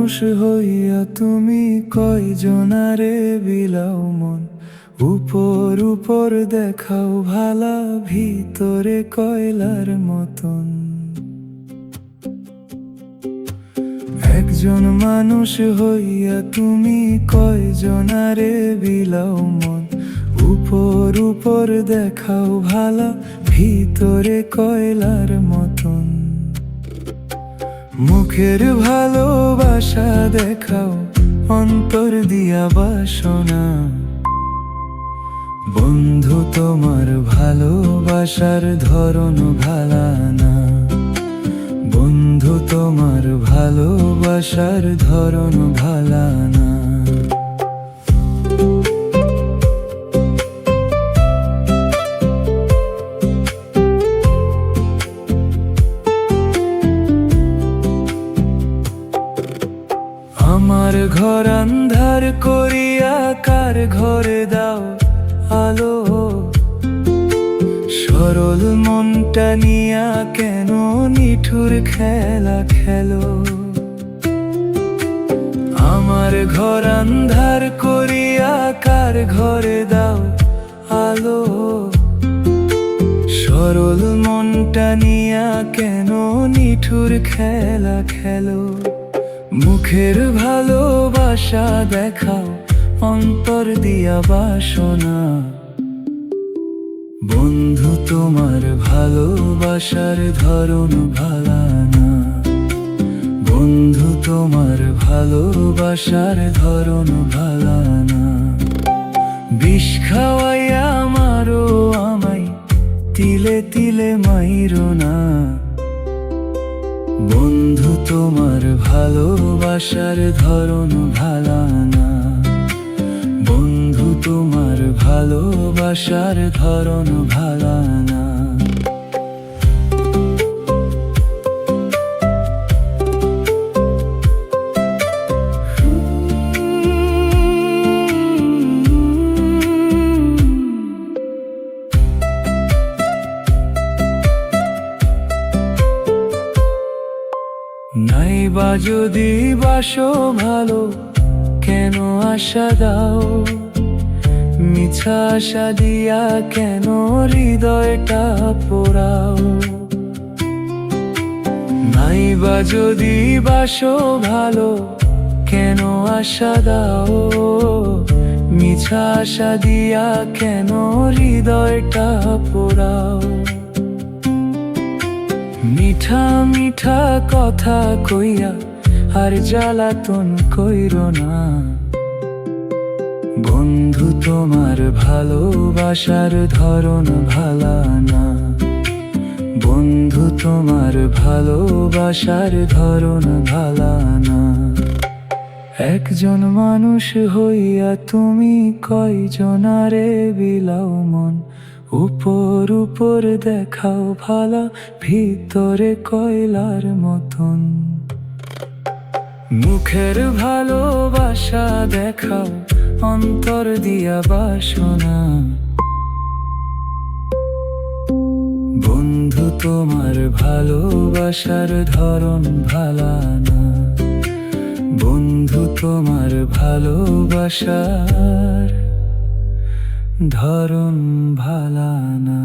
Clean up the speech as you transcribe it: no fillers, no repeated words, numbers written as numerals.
মানুষ হইয়া তুমি কয়জনারে বিলাও মন, উপর উপর দেখাও ভালা, ভিতরে কয়লার মতন। একজন মানুষ হইয়া তুমি কয়জনারে বিলাও মন, উপর উপর দেখাও ভালা, ভিতরে কয়লার মতন। মুখের ভালোবাসা দেখাও, অন্তর দিয়া বাসনা। বন্ধু তোমার ভালোবাসার ধরন ভালা না, বন্ধু তোমার ভালোবাসার ধরন ভালা না। আমার ঘর আন্ধার করিয়া কার ঘরে দাও আলো, সরল মনটা নিয়া কেন নিঠুর খেলা খেলো। আমার ঘর আন্ধার করিয়া কার ঘরে দাও আলো, সরল মনটা নিয়া কেন নিঠুর খেলা খেলো। মুখের ভালোবাসা দেখাও, অন্তর দিয়া বাসনা। বন্ধু তোমার ভালোবাসার ধরন ভালা না, বন্ধু তোমার ভালোবাসার ধরন ভালা না। বিষ খাওয়াইয়া আমারও আমায় তিলে তিলে মাইরো না। বন্ধু তোমার ভালোবাসার ধরন ভালা না, বন্ধু তোমার ভালোবাসার ধরন ভালা না। নাইবা যদি বাসো ভালো, কেন আশা দাও? মিছা আশা দিয়া কেন হৃদয়টা পোড়াও? নাইবা যদি বাসো ভালো, কেন আশা দাও? মিছা আশা দিয়া কেন হৃদয়টা পোড়াও? মিঠা মিঠা কথা কইয়া আর জ্বালাতন কইরো না। বন্ধু তোমার ভালোবাসার ধরন ভালা না, বন্ধু তোমার ভালোবাসার ধরন ভালা না। একজন মানুষ হইয়া তুমি কয়জনারে বিলাও মন, উপর উপর দেখাও ভালা, ভিতরে কয়লার মতন। মুখের ভালোবাসা দেখাও, অন্তর দিয়া বাসনা। বন্ধু তোমার ভালোবাসার ধরন ভালা না, বন্ধু তোমার ভালোবাসার ধরন ভালা না।